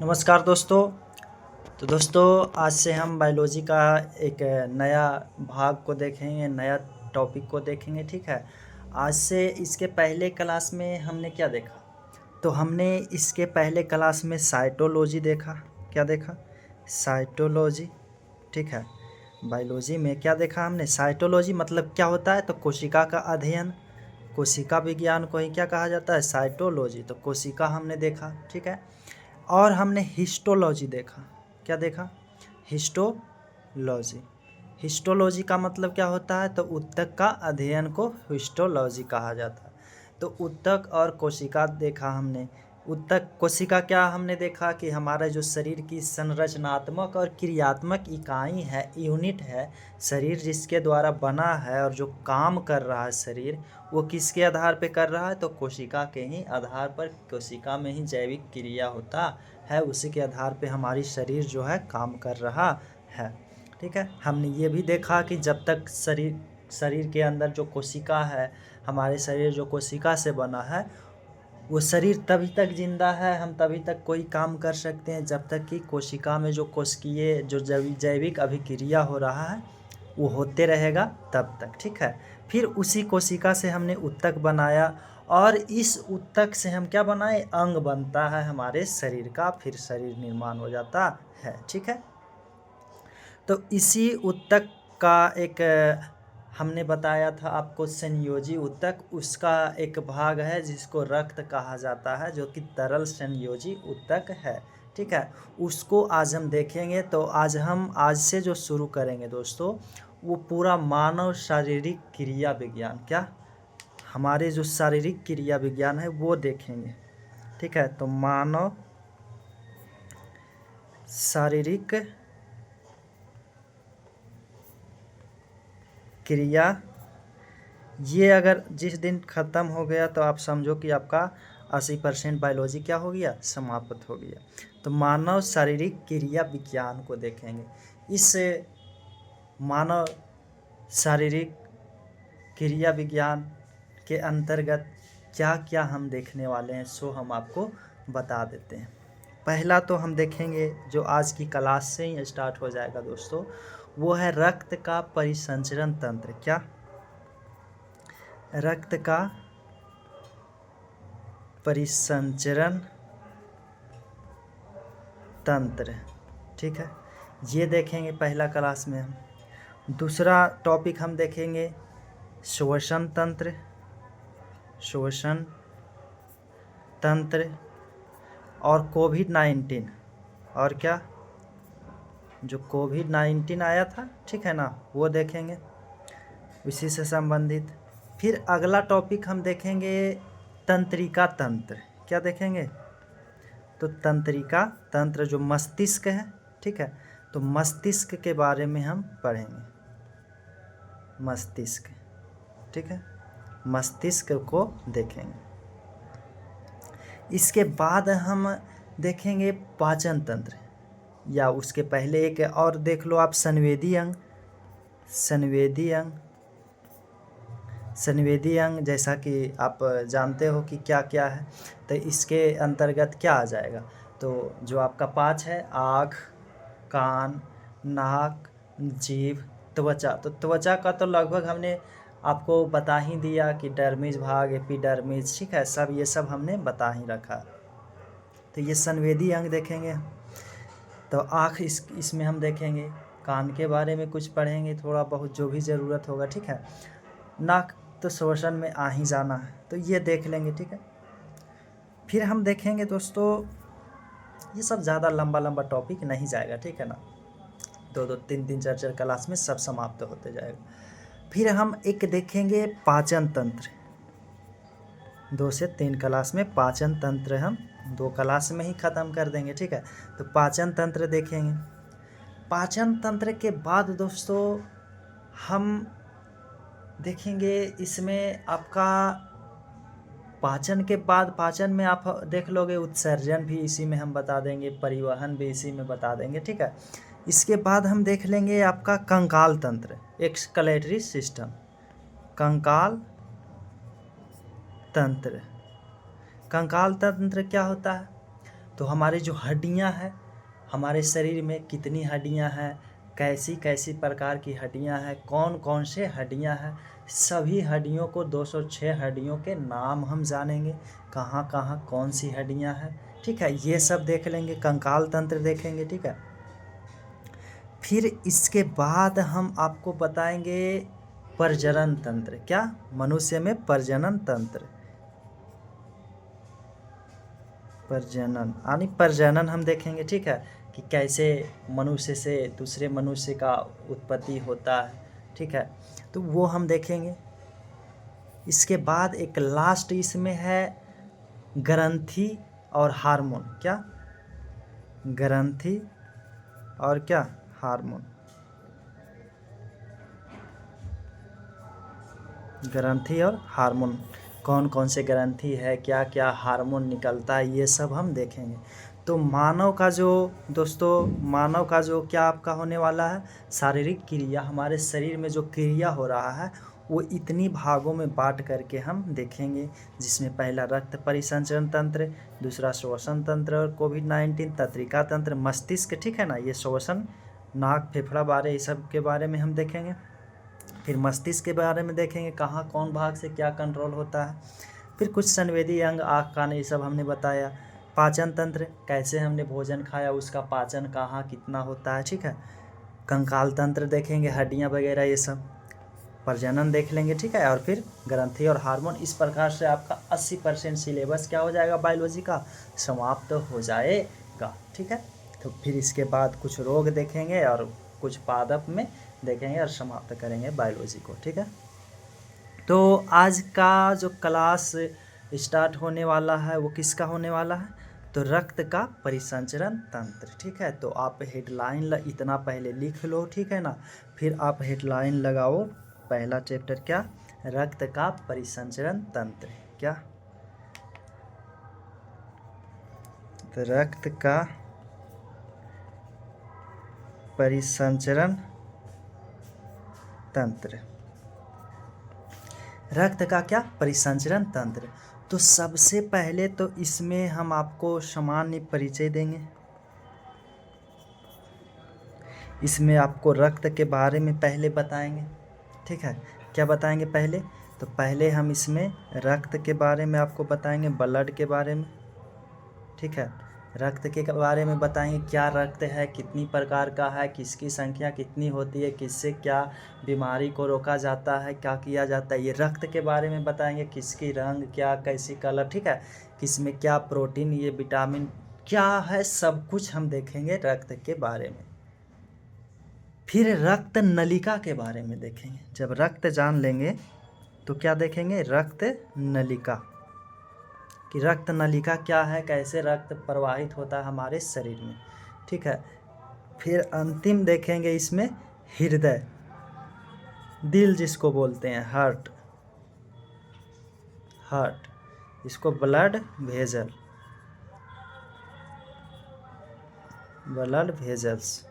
नमस्कार दोस्तों। तो दोस्तों आज से हम बायोलॉजी का एक नया भाग को देखेंगे, नया टॉपिक को देखेंगे। ठीक है। आज से इसके पहले क्लास में हमने क्या देखा? तो हमने इसके पहले क्लास में साइटोलॉजी देखा। क्या देखा? साइटोलॉजी। ठीक है। बायोलॉजी में क्या देखा हमने? साइटोलॉजी मतलब क्या होता है? तो कोशिका का अध्ययन, कोशिका विज्ञान को ही क्या कहा जाता है? साइटोलॉजी। तो कोशिका हमने देखा। ठीक है। और हमने हिस्टोलॉजी देखा। क्या देखा? हिस्टोलॉजी। हिस्टोलॉजी का मतलब क्या होता है? तो ऊतक का अध्ययन को हिस्टोलॉजी कहा जाता है। तो ऊतक और कोशिका देखा हमने। ऊतक कोशिका क्या हमने देखा कि हमारा जो शरीर की संरचनात्मक और क्रियात्मक इकाई है, यूनिट है, शरीर जिसके द्वारा बना है और जो काम कर रहा है शरीर, वो किसके आधार पे कर रहा है? तो कोशिका के ही आधार पर। कोशिका में ही जैविक क्रिया होता है, उसी के आधार पे हमारी शरीर जो है काम कर रहा है। ठीक है। हमने ये भी देखा कि जब तक शरीर के अंदर जो कोशिका है, हमारे शरीर जो कोशिका से बना है, वो शरीर तभी तक जिंदा है, हम तभी तक कोई काम कर सकते हैं जब तक कि कोशिका में जो कोशिकीय जो जैविक अभिक्रिया हो रहा है वो होते रहेगा तब तक। ठीक है। फिर उसी कोशिका से हमने ऊतक बनाया और इस ऊतक से हम क्या बनाए? अंग बनता है हमारे शरीर का, फिर शरीर निर्माण हो जाता है। ठीक है। तो इसी ऊतक का एक हमने बताया था आपको संयोजी ऊतक, उसका एक भाग है जिसको रक्त कहा जाता है, जो कि तरल संयोजी ऊतक है। ठीक है। उसको आज हम देखेंगे। तो आज से जो शुरू करेंगे दोस्तों, वो पूरा मानव शारीरिक क्रिया विज्ञान, क्या हमारे जो शारीरिक क्रिया विज्ञान है वो देखेंगे। ठीक है। तो मानव शारीरिक क्रिया, ये अगर जिस दिन ख़त्म हो गया तो आप समझो कि आपका 80% बायोलॉजी क्या हो गया? समाप्त हो गया। तो मानव शारीरिक क्रिया विज्ञान को देखेंगे। इस मानव शारीरिक क्रिया विज्ञान के अंतर्गत क्या क्या हम देखने वाले हैं, सो हम आपको बता देते हैं। पहला तो हम देखेंगे जो आज की क्लास से ही स्टार्ट हो जाएगा दोस्तों, वो है रक्त का परिसंचरण तंत्र। क्या? रक्त का परिसंचरण तंत्र। ठीक है। ये देखेंगे पहला क्लास में हम। दूसरा टॉपिक हम देखेंगे श्वसन तंत्र। श्वसन तंत्र और कोविड-19, और क्या, जो कोविड-19 आया था, ठीक है ना, वो देखेंगे उसी से संबंधित। फिर अगला टॉपिक हम देखेंगे तंत्रिका तंत्र। क्या देखेंगे? तो तंत्रिका तंत्र जो मस्तिष्क है। ठीक है। तो मस्तिष्क के बारे में हम पढ़ेंगे। मस्तिष्क। ठीक है। मस्तिष्क को देखेंगे। इसके बाद हम देखेंगे पाचन तंत्र, या उसके पहले एक और देख लो आप, संवेदी अंग। संवेदी अंग, संवेदी अंग जैसा कि आप जानते हो कि क्या क्या है, तो इसके अंतर्गत क्या आ जाएगा? तो जो आपका पाँच है, आँख, कान, नाक, जीभ, त्वचा। तो त्वचा का तो लगभग हमने आपको बता ही दिया कि डर्मिस भाग, एपिडर्मिस, ठीक है, सब ये सब हमने बता ही रखा। तो ये संवेदी अंग देखेंगे। तो आँख इसमें हम देखेंगे। कान के बारे में कुछ पढ़ेंगे थोड़ा बहुत, जो भी ज़रूरत होगा। ठीक है। नाक तो श्वसन में आ ही जाना है, तो ये देख लेंगे। ठीक है। फिर हम देखेंगे दोस्तों, ये सब ज़्यादा लंबा लंबा टॉपिक नहीं जाएगा, ठीक है ना, दो दो तीन तीन चार चार क्लास में सब समाप्त होते जाएगा। फिर हम एक देखेंगे पाचन तंत्र। 2 से 3 क्लास में पाचन तंत्र हम 2 क्लास में ही ख़त्म कर देंगे। ठीक है। तो पाचन तंत्र देखेंगे। पाचन तंत्र के बाद दोस्तों हम देखेंगे, इसमें आपका पाचन के बाद, पाचन में आप देख लोगे उत्सर्जन भी इसी में हम बता देंगे, परिवहन भी इसी में बता देंगे। ठीक है। इसके बाद हम देख लेंगे आपका कंकाल तंत्र, एक्सक्रेटरी सिस्टम। कंकाल तंत्र। कंकाल तंत्र क्या होता है? तो हमारे जो हड्डियां हैं, हमारे शरीर में कितनी हड्डियां हैं, कैसी कैसी प्रकार की हड्डियां हैं, कौन कौन से हड्डियां हैं, सभी हड्डियों को 206 हड्डियों के नाम हम जानेंगे, कहाँ कहाँ कौन सी हड्डियां हैं। ठीक है, ये सब देख लेंगे, कंकाल तंत्र देखेंगे। ठीक है, फिर इसके बाद हम आपको बताएंगे प्रजनन तंत्र। क्या? मनुष्य में प्रजनन तंत्र, प्रजनन हम देखेंगे। ठीक है, कि कैसे मनुष्य से दूसरे मनुष्य का उत्पत्ति होता है। ठीक है, तो वो हम देखेंगे। इसके बाद एक लास्ट इसमें है ग्रंथि और हार्मोन। क्या? ग्रंथि और क्या? हार्मोन। ग्रंथि और हार्मोन, कौन कौन से ग्रंथि है, क्या क्या हार्मोन निकलता है, ये सब हम देखेंगे। तो मानव का जो दोस्तों, मानव का जो क्या आपका होने वाला है, शारीरिक क्रिया, हमारे शरीर में जो क्रिया हो रहा है वो इतनी भागों में बांट करके हम देखेंगे, जिसमें पहला रक्त परिसंचरण तंत्र, दूसरा श्वसन तंत्र और कोविड-19 तंत्रिका तंत्र, मस्तिष्क। ठीक है ना, ये श्वसन, नाक, फेफड़ा बारे, ये सब के बारे में हम देखेंगे। फिर मस्तिष्क के बारे में देखेंगे, कहाँ कौन भाग से क्या कंट्रोल होता है। फिर कुछ संवेदी अंग, आँख, कान, ये सब हमने बताया। पाचन तंत्र, कैसे हमने भोजन खाया उसका पाचन कहाँ कितना होता है। ठीक है, कंकाल तंत्र देखेंगे, हड्डियाँ वगैरह ये सब। प्रजनन देख लेंगे। ठीक है, और फिर ग्रंथि और हार्मोन। इस प्रकार से आपका 80% सिलेबस क्या हो जाएगा बायोलॉजी का, समाप्त हो जाएगा। ठीक है, तो फिर इसके बाद कुछ रोग देखेंगे और कुछ पादप में देखेंगे और समाप्त करेंगे बायोलॉजी को। ठीक है, तो आज का जो क्लास स्टार्ट होने वाला है वो किसका होने वाला है, तो रक्त का परिसंचरण तंत्र। ठीक है, तो आप हेडलाइन इतना पहले लिख लो। ठीक है ना, फिर आप हेडलाइन लगाओ, पहला चैप्टर क्या, रक्त का परिसंचरण तंत्र। क्या? तो रक्त का परिसंचरण तंत्र, रक्त का क्या, परिसंचरण तंत्र। तो सबसे पहले तो इसमें हम आपको सामान्य परिचय देंगे। इसमें आपको रक्त के बारे में पहले बताएंगे। ठीक है, क्या बताएंगे पहले, तो पहले हम इसमें रक्त के बारे में आपको बताएंगे, ब्लड के बारे में। ठीक है, रक्त के बारे में बताएंगे, क्या रक्त है, कितनी प्रकार का है, किसकी संख्या कितनी होती है, किससे क्या बीमारी को रोका जाता है, क्या किया जाता है, ये रक्त के बारे में बताएंगे। किसकी रंग क्या, कैसी कलर। ठीक है, किसमें क्या प्रोटीन, ये विटामिन क्या है, सब कुछ हम देखेंगे रक्त के बारे में। फिर रक्त नलिका के बारे में देखेंगे। जब रक्त जान लेंगे तो क्या देखेंगे, रक्त नलिका, कि रक्त नलिका क्या है, कैसे रक्त प्रवाहित होता है हमारे शरीर में। ठीक है, फिर अंतिम देखेंगे इसमें हृदय, दिल जिसको बोलते हैं, हार्ट, इसको ब्लड वेसल, ब्लड वेसल्स।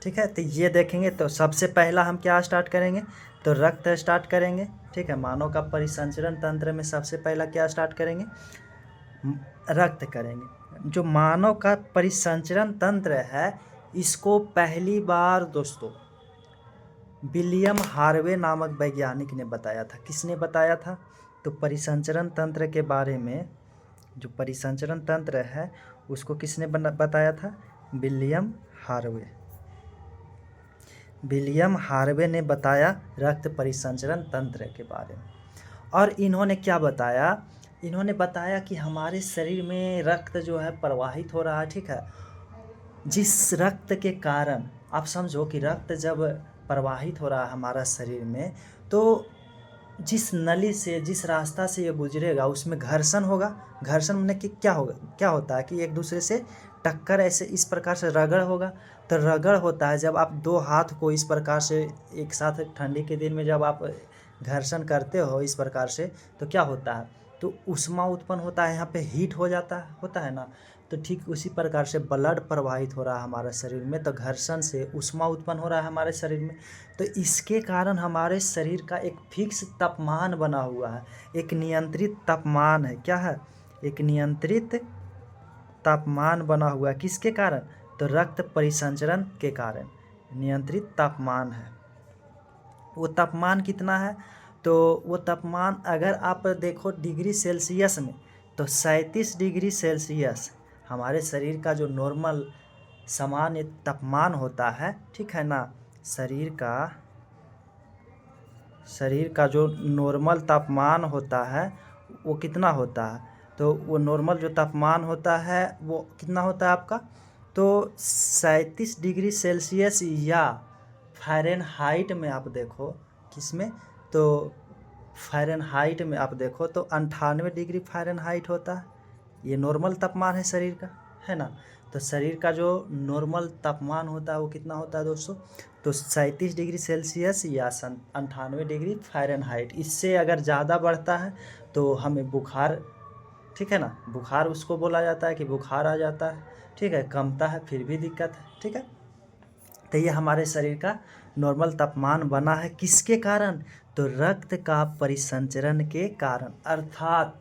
ठीक है, तो ये देखेंगे। तो सबसे पहला हम क्या स्टार्ट करेंगे, तो रक्त स्टार्ट करेंगे। ठीक है, मानव का परिसंचरण तंत्र में सबसे पहला क्या स्टार्ट करेंगे, रक्त करेंगे। जो मानव का परिसंचरण तंत्र है, इसको पहली बार दोस्तों विलियम हार्वे नामक वैज्ञानिक ने बताया था। किसने बताया था, तो परिसंचरण तंत्र के बारे में, जो परिसंचरण तंत्र है उसको किसने बताया था, विलियम हार्वे। विलियम हार्वे ने बताया रक्त परिसंचरण तंत्र के बारे में। और इन्होंने क्या बताया, इन्होंने बताया कि हमारे शरीर में रक्त जो है प्रवाहित हो रहा है। ठीक है, जिस रक्त के कारण, आप समझो कि रक्त जब प्रवाहित हो रहा है हमारा शरीर में, तो जिस नली से, जिस रास्ता से ये गुजरेगा उसमें घर्षण होगा। घर्षण में कि क्या होगा, क्या होता है कि एक दूसरे से टक्कर, ऐसे इस प्रकार से रगड़ होगा। तो रगड़ होता है जब आप दो हाथ को इस प्रकार से एक साथ, ठंडी के दिन में जब आप घर्षण करते हो इस प्रकार से, तो क्या होता है, तो ऊष्मा उत्पन्न होता है, यहाँ पे हीट हो जाता है, होता है ना। तो ठीक उसी प्रकार से ब्लड प्रवाहित हो रहा है हमारे शरीर में, तो घर्षण से ऊष्मा उत्पन्न हो रहा है हमारे शरीर में। तो इसके कारण हमारे शरीर का एक फिक्स तापमान बना हुआ है, एक नियंत्रित तापमान है। क्या है, एक नियंत्रित तापमान बना हुआ है किसके कारण? तो रक्त परिसंचरण के कारण नियंत्रित तापमान है। वो तापमान कितना है? तो वो तापमान अगर आप देखो डिग्री सेल्सियस में, तो 37 डिग्री सेल्सियस हमारे शरीर का जो नॉर्मल सामान्य तापमान होता है, ठीक है ना, शरीर का जो नॉर्मल तापमान होता है वो कितना होता है? तो वो नॉर्मल जो तापमान होता है वो कितना होता है आपका? तो 37 डिग्री सेल्सियस या फ़ारेनहाइट में आप देखो, किसमें? तो फ़ारेनहाइट में आप देखो तो 98 डिग्री फ़ारेनहाइट होता है। ये नॉर्मल तापमान है शरीर का, है ना। तो शरीर का जो नॉर्मल तापमान होता है वो कितना होता है दोस्तों? तो 37 डिग्री सेल्सियस या 98 डिग्री फ़ारेनहाइट। इससे अगर ज़्यादा बढ़ता है तो हमें बुखार, ठीक है ना, बुखार उसको बोला जाता है कि बुखार आ जाता है, ठीक है। कमता है फिर भी दिक्कत है, ठीक है। तो ये हमारे शरीर का नॉर्मल तापमान बना है किसके कारण? तो रक्त का परिसंचरण के कारण। अर्थात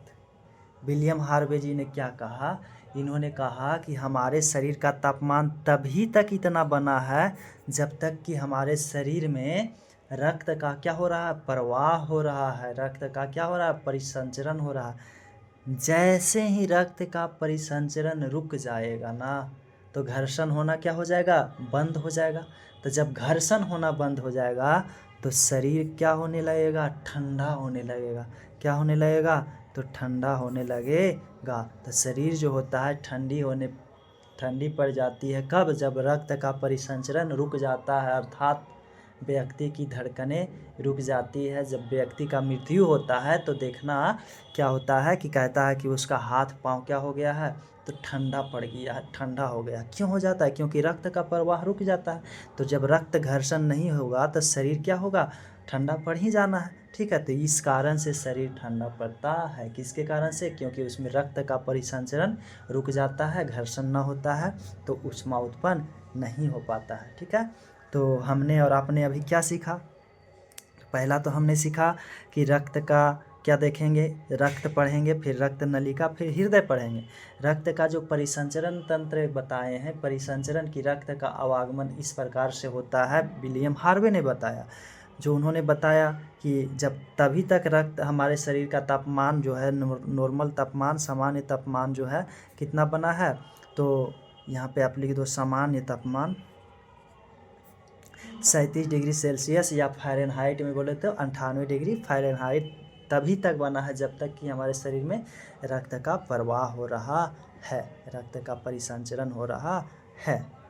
विलियम हार्वे जी ने क्या कहा? इन्होंने कहा कि हमारे शरीर का तापमान तभी तक इतना बना है जब तक कि हमारे शरीर में रक्त का क्या हो रहा है? प्रवाह हो रहा है। रक्त का क्या हो रहा है? परिसंचरण हो रहा है। जैसे ही रक्त का परिसंचरण रुक जाएगा ना, तो घर्षण होना क्या हो जाएगा? बंद हो जाएगा। तो जब घर्षण होना बंद हो जाएगा तो शरीर क्या होने लगेगा? ठंडा होने लगेगा। क्या होने लगेगा? तो ठंडा होने लगेगा। तो शरीर जो होता है ठंडी पड़ जाती है कब? जब रक्त का परिसंचरण रुक जाता है, अर्थात व्यक्ति की धड़कनें रुक जाती है। जब व्यक्ति का मृत्यु होता है तो देखना क्या होता है कि कहता है कि उसका हाथ पांव क्या हो गया है? तो ठंडा पड़ गया है, ठंडा हो गया। क्यों हो जाता है? क्योंकि रक्त का प्रवाह रुक जाता है। तो जब रक्त घर्षण नहीं होगा तो शरीर क्या होगा? ठंडा पड़ ही जाना है, ठीक है। तो इस कारण से शरीर ठंडा पड़ता है। किसके कारण से? क्योंकि उसमें रक्त का परिसंचरण रुक जाता है, घर्षण ना होता है तो ऊष्मा उत्पन्न नहीं हो पाता है, ठीक है। तो हमने और आपने अभी क्या सीखा? पहला तो हमने सीखा कि रक्त का क्या देखेंगे? रक्त पढ़ेंगे, फिर रक्त नलिका, फिर हृदय पढ़ेंगे। रक्त का जो परिसंचरण तंत्र बताए हैं, परिसंचरण की रक्त का आवागमन इस प्रकार से होता है, विलियम हार्वे ने बताया। जो उन्होंने बताया कि जब तभी तक रक्त हमारे शरीर का तापमान जो है नॉर्मल तापमान, सामान्य तापमान जो है कितना बना है? तो यहाँ पे आप लिख दो सामान्य तापमान 37 डिग्री सेल्सियस या फ़ारेनहाइट में बोले तो 98 डिग्री फ़ारेनहाइट तभी तक बना है जब तक कि हमारे शरीर में रक्त का प्रवाह हो रहा है, रक्त का परिसंचरण हो रहा है।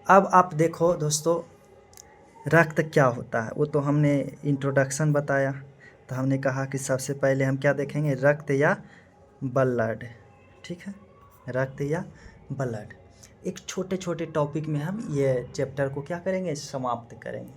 अब आप देखो दोस्तों, रक्त क्या होता है वो तो हमने इंट्रोडक्शन बताया। तो हमने कहा कि सबसे पहले हम क्या देखेंगे? रक्त या ब्लड, ठीक है, रक्त या ब्लड। एक छोटे छोटे टॉपिक में हम ये चैप्टर को क्या करेंगे? समाप्त करेंगे,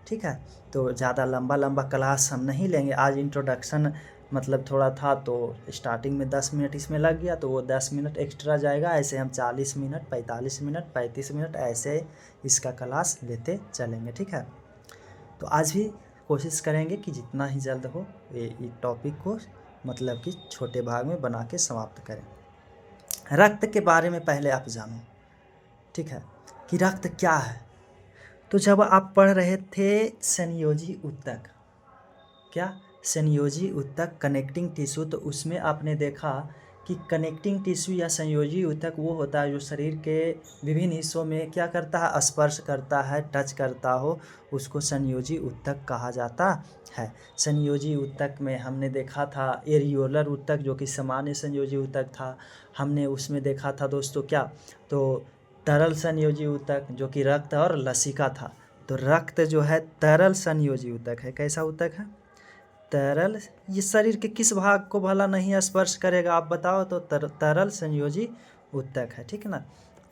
ठीक है। तो ज़्यादा लंबा लंबा क्लास हम नहीं लेंगे। आज इंट्रोडक्शन मतलब थोड़ा था तो स्टार्टिंग में 10 मिनट इसमें लग गया, तो वो 10 मिनट एक्स्ट्रा जाएगा। ऐसे हम 40 मिनट, 45 मिनट, 35 मिनट ऐसे इसका क्लास लेते चलेंगे, ठीक है। तो आज भी कोशिश करेंगे कि जितना ही जल्द हो ये टॉपिक को मतलब कि छोटे भाग में बना के समाप्त करें। रक्त के बारे में पहले आप जानो, ठीक है, कि रक्त क्या है। तो जब आप पढ़ रहे थे संयोजी ऊतक, क्या? संयोजी ऊतक, कनेक्टिंग टिश्यू, तो उसमें आपने देखा कि कनेक्टिंग टिश्यू या संयोजी ऊतक वो होता है जो शरीर के विभिन्न हिस्सों में क्या करता है? स्पर्श करता है, टच करता हो, उसको संयोजी ऊतक कहा जाता है। संयोजी ऊतक में हमने देखा था एरियोलर ऊतक जो कि सामान्य संयोजी ऊतक था। हमने उसमें देखा था दोस्तों क्या? तो तरल संयोजी ऊतक जो कि रक्त और लसिका था। तो रक्त जो है तरल संयोजी ऊतक है। कैसा ऊतक है? तरल। ये शरीर के किस भाग को भला नहीं स्पर्श करेगा आप बताओ? तो तरल संयोजी ऊतक है, ठीक है ना।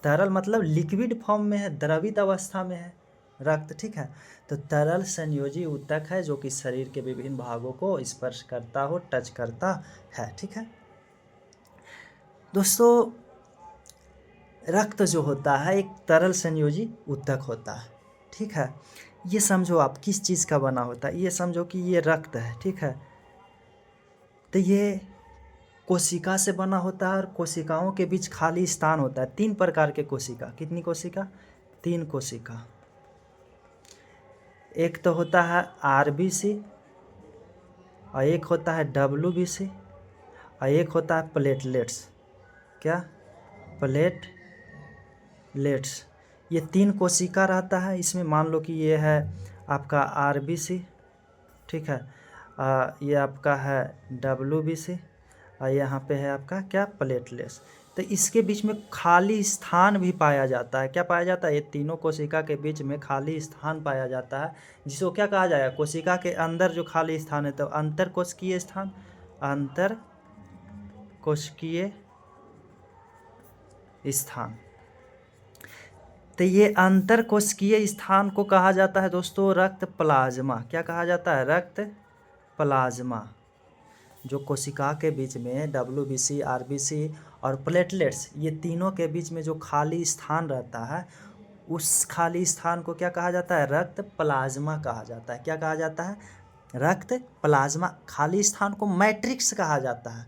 तरल मतलब लिक्विड फॉर्म में है, द्रवित अवस्था में है रक्त, ठीक है। तो तरल संयोजी ऊतक है जो कि शरीर के विभिन्न भागों को स्पर्श करता हो, टच करता है, ठीक है दोस्तों। रक्त जो होता है एक तरल संयोजी ऊतक होता है, ठीक है। ये समझो आप किस चीज़ का बना होता है, ये समझो कि ये रक्त है, ठीक है। तो ये कोशिका से बना होता है और कोशिकाओं के बीच खाली स्थान होता है। 3 प्रकार के कोशिका, कितनी कोशिका? 3 कोशिका। एक तो होता है आरबीसी और एक होता है डब्ल्यूबीसी और एक होता है प्लेटलेट्स। क्या? प्लेटलेट्स। ये 3 कोशिका रहता है इसमें। मान लो कि ये है आपका आरबीसी, ठीक है, ये आपका है डब्ल्यूबीसी और यहाँ पे है आपका क्या? प्लेटलेट्स। तो इसके बीच में खाली स्थान भी पाया जाता है। क्या पाया जाता है? ये तीनों कोशिका के बीच में खाली स्थान पाया जाता है, जिसको क्या कहा जाएगा? कोशिका के अंदर जो खाली स्थान है तो अंतर कोशिकीय स्थान, अंतर कोशिकीय स्थान। तो ये अंतर कोशिकीय स्थान को कहा जाता है दोस्तों रक्त प्लाज्मा। क्या कहा जाता है? रक्त प्लाज्मा। जो कोशिका के बीच में डब्ल्यूबीसी, आरबीसी और प्लेटलेट्स, ये तीनों के बीच में जो खाली स्थान रहता है उस खाली स्थान को क्या कहा जाता है? रक्त प्लाज्मा कहा जाता है। क्या कहा जाता है? रक्त प्लाज्मा। खाली स्थान को मैट्रिक्स कहा जाता है।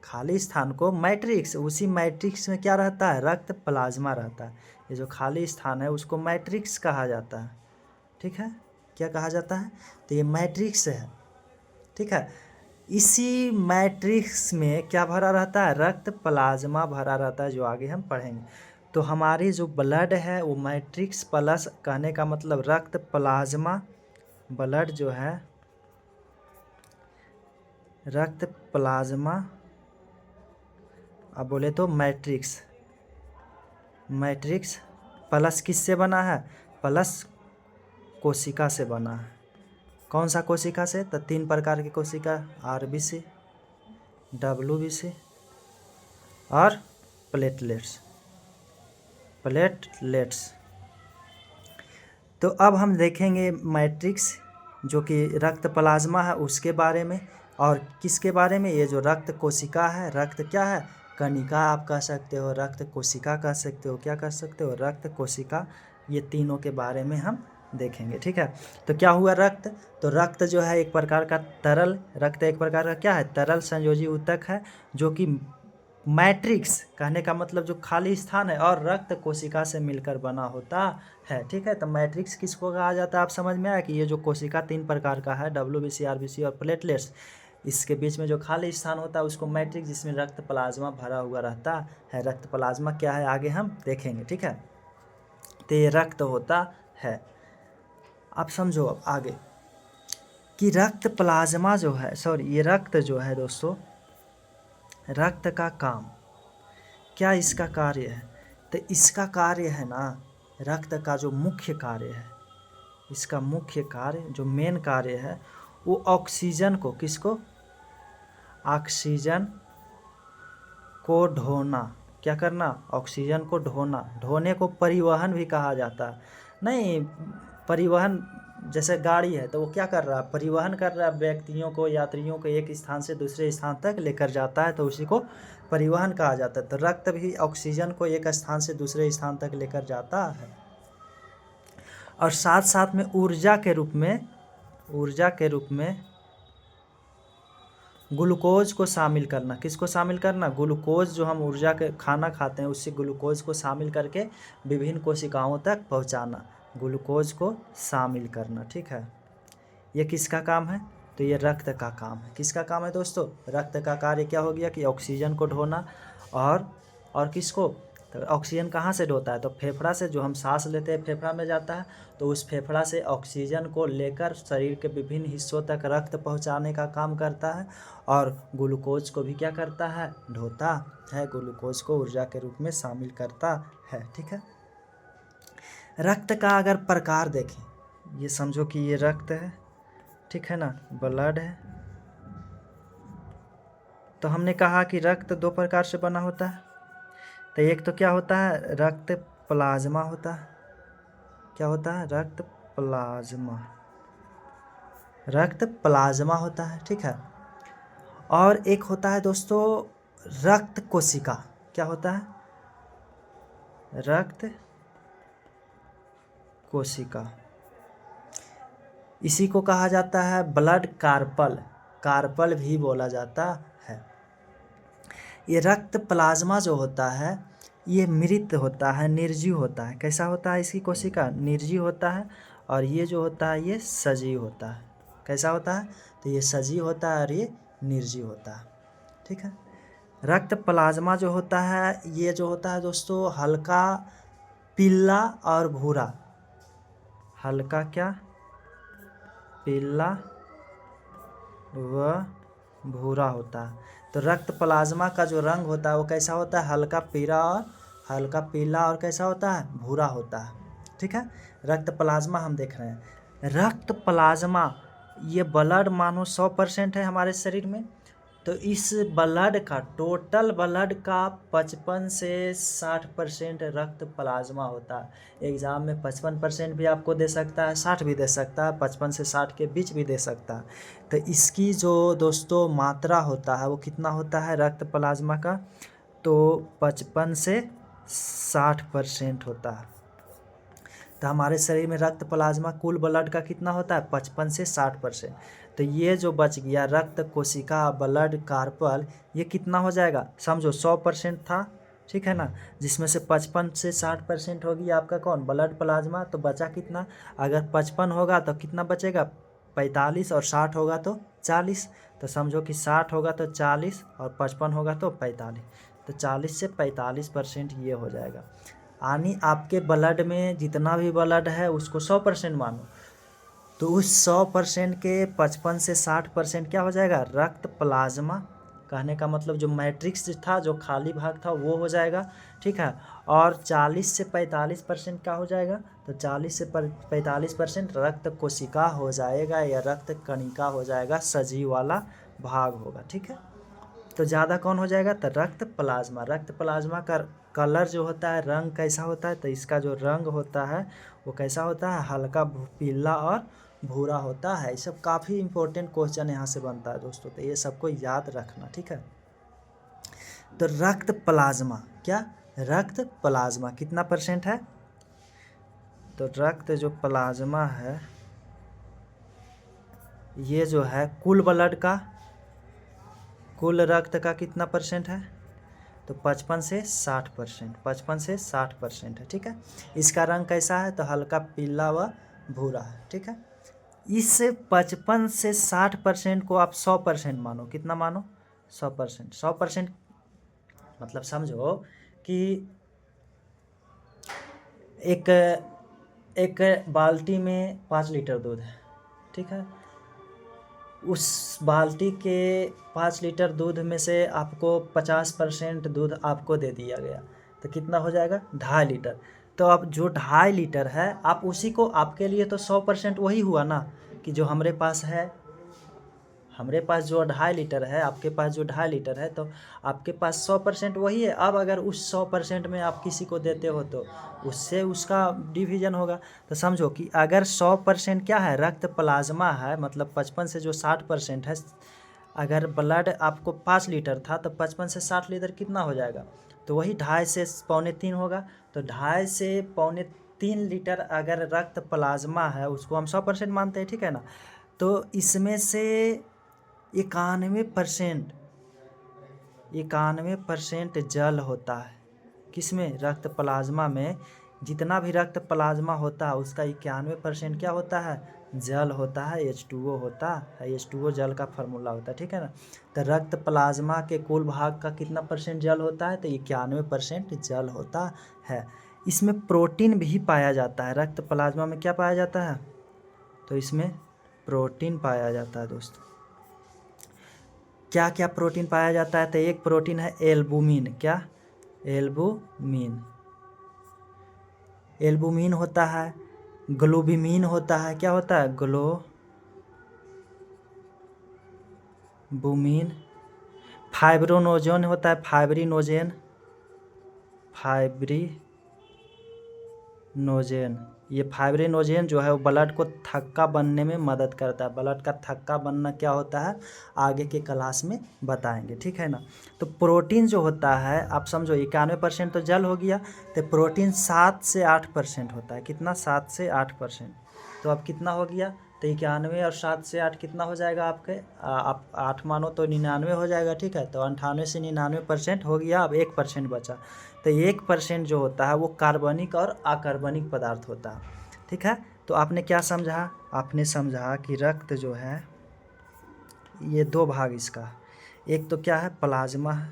खाली स्थान को मैट्रिक्स, उसी मैट्रिक्स में क्या रहता है? रक्त प्लाज्मा रहता है। ये जो खाली स्थान है उसको मैट्रिक्स कहा जाता है, ठीक है। क्या कहा जाता है? तो ये मैट्रिक्स है, ठीक है। इसी मैट्रिक्स में क्या भरा रहता है? रक्त प्लाज्मा भरा रहता है, जो आगे हम पढ़ेंगे। तो हमारी जो ब्लड है वो मैट्रिक्स प्लस, कहने का मतलब रक्त प्लाज्मा, ब्लड जो है रक्त प्लाज्मा, अब बोले तो मैट्रिक्स, मैट्रिक्स प्लस किससे बना है? प्लस कोशिका से बना है। कौन सा कोशिका से? तो 3 प्रकार की कोशिका, आरबीसी, डब्ल्यूबीसी और प्लेटलेट्स, प्लेटलेट्स। तो अब हम देखेंगे मैट्रिक्स जो कि रक्त प्लाज्मा है उसके बारे में, और किसके बारे में? ये जो रक्त कोशिका है, रक्त क्या है? कणिका आप कह सकते हो, रक्त कोशिका कह सकते हो, क्या कह सकते हो? रक्त कोशिका। ये तीनों के बारे में हम देखेंगे, ठीक है। तो क्या हुआ? रक्त। तो रक्त जो है एक प्रकार का तरल, रक्त एक प्रकार का क्या है? तरल संयोजी ऊतक है, जो कि मैट्रिक्स, कहने का मतलब जो खाली स्थान है, और रक्त कोशिका से मिलकर बना होता है, ठीक है। तो मैट्रिक्स किसको कहा जाता है? आप समझ में आया कि ये जो कोशिका 3 प्रकार का है, डब्ल्यूबीसी, आरबीसी और प्लेटलेट्स, इसके बीच में जो खाली स्थान होता है उसको मैट्रिक्स, जिसमें रक्त प्लाज्मा भरा हुआ रहता है। रक्त प्लाज्मा क्या है आगे हम देखेंगे, ठीक है। तो ये रक्त होता है। आप समझो अब आगे कि रक्त प्लाज्मा जो है, सॉरी, ये रक्त जो है दोस्तों, रक्त का काम क्या? इसका कार्य है। तो इसका कार्य है ना, रक्त का जो मुख्य कार्य है, इसका मुख्य कार्य जो मेन कार्य है वो ऑक्सीजन को, किसको? ऑक्सीजन को ढोना। क्या करना? ऑक्सीजन को ढोना। ढोने को परिवहन भी कहा जाता है। नहीं, परिवहन जैसे गाड़ी है तो वो क्या कर रहा है? परिवहन कर रहा है, व्यक्तियों को, यात्रियों को एक स्थान से दूसरे स्थान तक लेकर जाता है, तो उसी को परिवहन कहा जाता है। तो रक्त भी ऑक्सीजन को एक स्थान से दूसरे स्थान तक लेकर जाता है। और साथ साथ में ऊर्जा के रूप में, ऊर्जा के रूप में ग्लूकोज को शामिल करना। किसको शामिल करना? ग्लूकोज, जो हम ऊर्जा के खाना खाते हैं उससे ग्लूकोज को शामिल करके विभिन्न कोशिकाओं तक पहुंचाना, ग्लूकोज को शामिल करना, ठीक है। ये किसका काम है? तो ये रक्त का काम है। किसका काम है दोस्तों? रक्त का कार्य क्या हो गया कि ऑक्सीजन को ढोना, और किसको? तो ऑक्सीजन कहाँ से ढोता है? तो फेफड़ा से, जो हम सांस लेते हैं फेफड़ा में जाता है, तो उस फेफड़ा से ऑक्सीजन को लेकर शरीर के विभिन्न हिस्सों तक रक्त पहुंचाने का काम करता है, और ग्लूकोज को भी क्या करता है? ढोता है, ग्लूकोज को ऊर्जा के रूप में शामिल करता है, ठीक है। रक्त का अगर प्रकार देखें, ये समझो कि ये रक्त है, ठीक है ना, ब्लड है। तो हमने कहा कि रक्त 2 प्रकार से बना होता है। तो एक तो क्या होता है? रक्त प्लाज्मा होता है। क्या होता है? रक्त प्लाज्मा, रक्त प्लाज्मा होता है, ठीक है। और एक होता है दोस्तों रक्त कोशिका। क्या होता है? रक्त कोशिका। इसी को कहा जाता है ब्लड कार्पल, कार्पल भी बोला जाता है। ये रक्त प्लाज्मा जो होता है ये मृत होता है, निर्जीव होता है। कैसा होता है इसकी कोशिका? निर्जीव होता है। और ये जो होता है ये सजीव होता है। कैसा होता है? तो ये सजीव होता है और ये निर्जीव होता है। ठीक है। रक्त प्लाज्मा जो होता है ये जो होता है दोस्तों हल्का पीला और भूरा। हल्का क्या? पीला व भूरा होता है। तो रक्त प्लाज्मा का जो रंग होता है वो कैसा होता है? हल्का पीला और कैसा होता है? भूरा होता है। ठीक है। रक्त प्लाज्मा हम देख रहे हैं। रक्त प्लाज्मा ये ब्लड मानो 100% है हमारे शरीर में। तो इस ब्लड का टोटल ब्लड का 55 से 60% रक्त प्लाज्मा होता है। एग्ज़ाम में 55% भी आपको दे सकता है, 60 भी दे सकता है, 55 से 60 के बीच भी दे सकता है। तो इसकी जो दोस्तों मात्रा होता है वो कितना होता है रक्त प्लाज्मा का? तो 55 से 60% होता है। तो हमारे शरीर में रक्त प्लाज्मा कुल ब्लड का कितना होता है? 55 से 60%। तो ये जो बच गया रक्त कोशिका ब्लड कार्पल ये कितना हो जाएगा? समझो 100% था, ठीक है ना, जिसमें से 55 से 60% होगी आपका कौन? Blood plasma. तो बचा कितना? अगर 55 होगा तो कितना बचेगा? 45 और 60 होगा तो 40। तो समझो कि 60 होगा तो 40 और 55 होगा तो 45। तो 40 से 45% ये हो जाएगा। यानी आपके ब्लड में जितना भी ब्लड है उसको 100% मानो। तो उस 100% के 55 से 60% क्या हो जाएगा? रक्त प्लाज्मा। कहने का मतलब जो मैट्रिक्स था, जो खाली भाग था वो हो जाएगा। ठीक है। और 40 से 45% क्या हो जाएगा? तो 40 से 45% रक्त कोशिका हो जाएगा या रक्त कणिका हो जाएगा, सजीव वाला भाग होगा। ठीक है। तो ज़्यादा कौन हो जाएगा? तो रक्त प्लाज्मा। रक्त प्लाज्मा का कलर जो होता है, रंग कैसा होता है? तो इसका जो रंग होता है वो कैसा होता है? हल्का पीला और भूरा होता है। ये सब काफ़ी इंपॉर्टेंट क्वेश्चन यहाँ से बनता है दोस्तों, तो ये सबको याद रखना। ठीक है। तो रक्त प्लाज्मा क्या? रक्त प्लाज्मा कितना % है? तो रक्त जो प्लाज्मा है ये जो है कुल ब्लड का, कुल रक्त का कितना % है? तो 55 से 60%। 55 से 60% है। ठीक है। इसका रंग कैसा है? तो हल्का पीला व भूरा है। ठीक है। इस 55 से 60% को आप 100% मानो। कितना मानो? 100%। 100% मतलब समझो कि एक बाल्टी में 5 लीटर दूध है। ठीक है। उस बाल्टी के 5 लीटर दूध में से आपको 50% दूध आपको दे दिया गया, तो कितना हो जाएगा? 2.5 लीटर। तो अब जो 2.5 लीटर है आप उसी को, आपके लिए तो 100% वही हुआ ना, कि जो हमारे पास है, हमारे पास जो 2.5 लीटर है, आपके पास जो 2.5 लीटर है, तो आपके पास 100% वही है। अब अगर उस 100% में आप किसी को देते हो तो उससे उसका डिवीजन होगा। तो समझो कि अगर 100% क्या है? रक्त प्लाज्मा है, मतलब 55 से जो 60% है, अगर ब्लड आपको 5 लीटर था तो 55 से 60 लीटर कितना हो जाएगा? तो वही 2.5 से 2.25 होगा। तो 2.5 से 2.25 लीटर अगर रक्त प्लाज्मा है उसको हम 100% मानते हैं। ठीक है ना। तो इसमें से 91% जल होता है। किसमें? रक्त प्लाज्मा में। जितना भी रक्त प्लाज्मा होता है उसका 91% क्या होता है? जल होता है, H2O होता है। H2O जल का फार्मूला होता है। ठीक है ना। तो रक्त प्लाज्मा के कुल भाग का कितना % जल होता है? तो 91% जल होता है। इसमें प्रोटीन भी पाया जाता है। रक्त प्लाज्मा में क्या पाया जाता है? तो इसमें प्रोटीन पाया जाता है दोस्तों। क्या क्या प्रोटीन पाया जाता है? तो एक प्रोटीन है एल्बुमिन। क्या? एल्बुमिन। एल्बुमिन होता है, ग्लोबिमिन होता है। क्या होता है? ग्लोबुमिन। फाइब्रोनोजन होता है, फाइब्रिनोजेन। ये फाइब्रिनोजेन जो है वो ब्लड को थक्का बनने में मदद करता है। ब्लड का थक्का बनना क्या होता है आगे के क्लास में बताएंगे। ठीक है ना। तो प्रोटीन जो होता है आप समझो 91% तो जल हो गया, तो प्रोटीन 7 से 8% होता है। कितना? 7 से 8%। तो अब कितना हो गया? तो 91 और 7 से 8 कितना हो जाएगा आपके, आप 8 मानो तो 99 हो जाएगा, ठीक है। तो 98 से 99% हो गया, अब 1% बचा। तो 1% जो होता है वो कार्बनिक और अकार्बनिक पदार्थ होता है, ठीक है। तो आपने क्या समझा, आपने समझा कि रक्त जो है ये दो भाग इसका, एक तो क्या है प्लाज्मा है,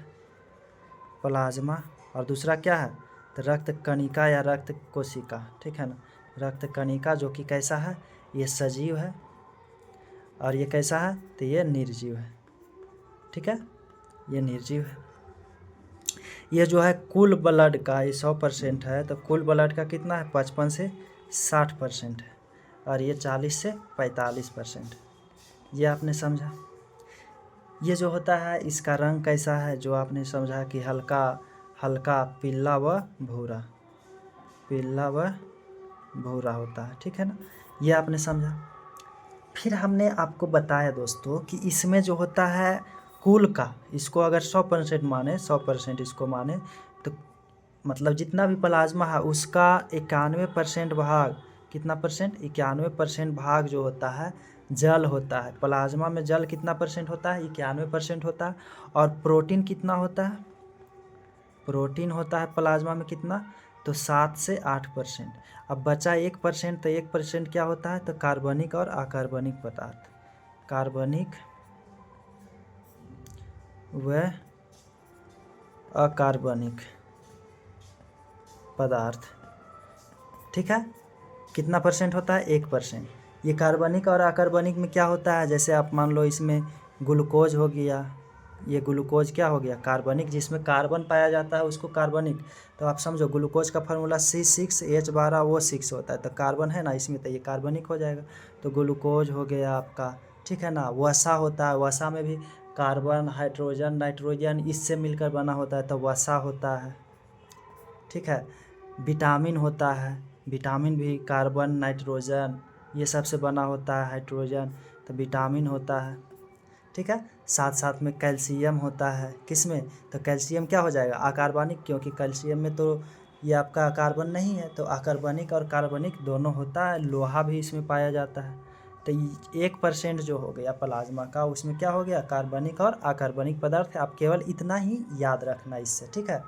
प्लाज्मा, और दूसरा क्या है तो रक्त कणिका या रक्त कोशिका, ठीक है ना। रक्त कणिका जो कि कैसा है, ये सजीव है, और ये कैसा है तो ये निर्जीव है, ठीक है, ये निर्जीव है। ये जो है कुल ब्लड का ये 100% है, तो कुल ब्लड का कितना है 55 से 60% है, और ये 40 से 45%। ये आपने समझा। ये जो होता है इसका रंग कैसा है, जो आपने समझा कि हल्का हल्का पीला व भूरा, पीला व भूरा होता है, ठीक है ना। ये आपने समझा। फिर हमने आपको बताया दोस्तों कि इसमें जो होता है कुल का, इसको अगर 100% माने, 100% इसको माने, तो मतलब जितना भी प्लाज्मा है उसका 91% भाग, कितना परसेंट, 91% भाग जो होता है जल होता है। प्लाज्मा में जल कितना परसेंट होता है, 91% होता है। और प्रोटीन कितना होता है, प्रोटीन होता है प्लाज्मा में कितना, तो 7 से 8%। अब बचा 1%, तो 1% क्या होता है तो कार्बनिक और अकार्बनिक पदार्थ, कार्बनिक व अकार्बनिक पदार्थ, ठीक है। कितना परसेंट होता है 1%। ये कार्बनिक और अकार्बनिक में क्या होता है, जैसे आप मान लो इसमें ग्लूकोज हो गया, ये ग्लूकोज क्या हो गया कार्बनिक, जिसमें कार्बन पाया जाता है उसको कार्बनिक। तो आप समझो ग्लूकोज का फार्मूला C6H12O6 होता है, तो कार्बन है ना इसमें, तो ये कार्बनिक हो जाएगा। तो ग्लूकोज हो गया आपका, ठीक है ना। वसा होता है, वसा में भी कार्बन हाइड्रोजन नाइट्रोजन इससे मिलकर बना होता है, तो वसा होता है, ठीक है। विटामिन होता है, विटामिन भी कार्बन नाइट्रोजन ये सब से बना होता है, हाइड्रोजन, तो विटामिन होता है, ठीक है। साथ साथ में कैल्शियम होता है, किसमें, तो कैल्शियम क्या हो जाएगा अकार्बनिक, क्योंकि कैल्शियम में तो ये आपका कार्बन नहीं है, तो अकार्बनिक और कार्बनिक दोनों होता है। लोहा भी इसमें पाया जाता है। तो 1% जो हो गया प्लाज्मा का, उसमें क्या हो गया कार्बनिक और अकार्बनिक पदार्थ है। आप केवल इतना ही याद रखना इससे, ठीक है।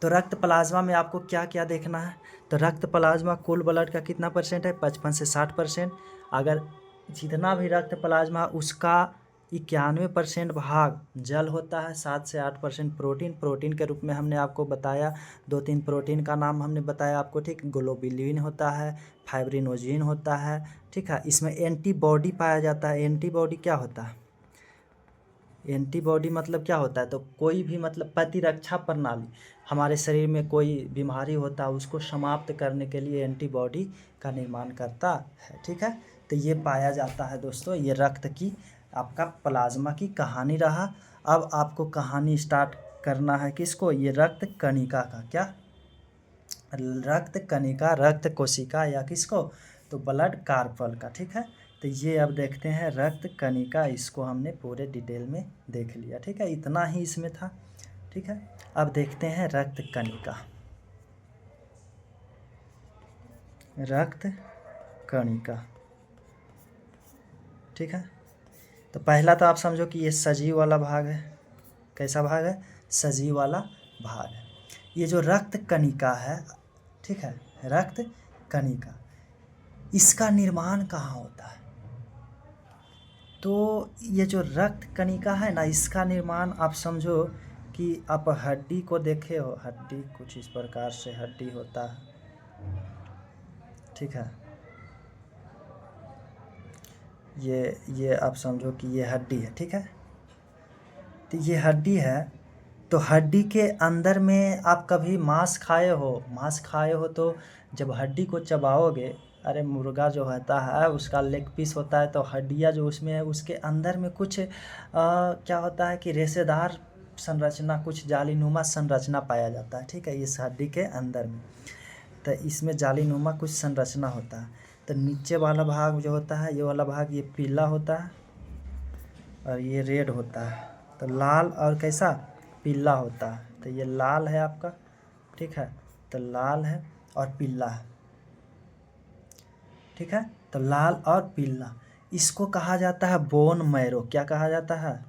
तो रक्त प्लाज्मा में आपको क्या क्या देखना है, तो रक्त प्लाज्मा कुल ब्लड का कितना परसेंट है 55 से 60%। अगर जितना भी रक्त प्लाज्मा उसका 91% भाग जल होता है, 7 से 8% प्रोटीन, प्रोटीन के रूप में हमने आपको बताया 2-3 प्रोटीन का नाम हमने बताया आपको, ठीक। ग्लोबिलिन होता है, फाइब्रिनोजिन होता है, ठीक है। इसमें एंटीबॉडी पाया जाता है। एंटीबॉडी क्या होता है, एंटीबॉडी मतलब क्या होता है, तो कोई भी मतलब प्रतिरक्षा प्रणाली, हमारे शरीर में कोई बीमारी होता है उसको समाप्त करने के लिए एंटीबॉडी का निर्माण करता है, ठीक है। तो ये पाया जाता है दोस्तों। ये रक्त की आपका प्लाज्मा की कहानी रहा। अब आपको कहानी स्टार्ट करना है किसको, ये रक्त कणिका का, क्या रक्त कणिका, रक्त कोशिका या किसको, तो ब्लड कार्पल का, ठीक है। तो ये अब देखते हैं रक्त कणिका, इसको हमने पूरे डिटेल में देख लिया, ठीक है, इतना ही इसमें था, ठीक है। अब देखते हैं रक्त कणिका, रक्त कणिका, ठीक है। तो पहला तो आप समझो कि ये सजीव वाला भाग है, कैसा भाग है, सजीव वाला भाग है। ये जो रक्त कणिका है, ठीक है, रक्त कणिका, इसका निर्माण कहाँ होता है, तो ये जो रक्त कणिका है ना, इसका निर्माण आप समझो कि आप हड्डी को देखे हो, हड्डी कुछ इस प्रकार से हड्डी होता है, ठीक है। ये आप समझो कि ये हड्डी है, ठीक है। तो ये हड्डी है, तो हड्डी के अंदर में आप कभी मांस खाए हो, मांस खाए हो तो जब हड्डी को चबाओगे, अरे मुर्गा जो होता है उसका लेग पीस होता है, तो हड्डियाँ जो उसमें है उसके अंदर में कुछ क्या होता है कि रेशेदार संरचना, कुछ जालीनुमा संरचना पाया जाता है, ठीक है, इस हड्डी के अंदर में। तो इसमें जालीनुमा कुछ संरचना होता है। तो नीचे वाला भाग जो होता है, ये वाला भाग ये पीला होता है और ये रेड होता है, तो लाल और कैसा पीला होता है। तो ये लाल है आपका, ठीक है, तो लाल है और पीला है, ठीक है। तो लाल और पीला, इसको कहा जाता है बोन मैरो। क्या कहा जाता है?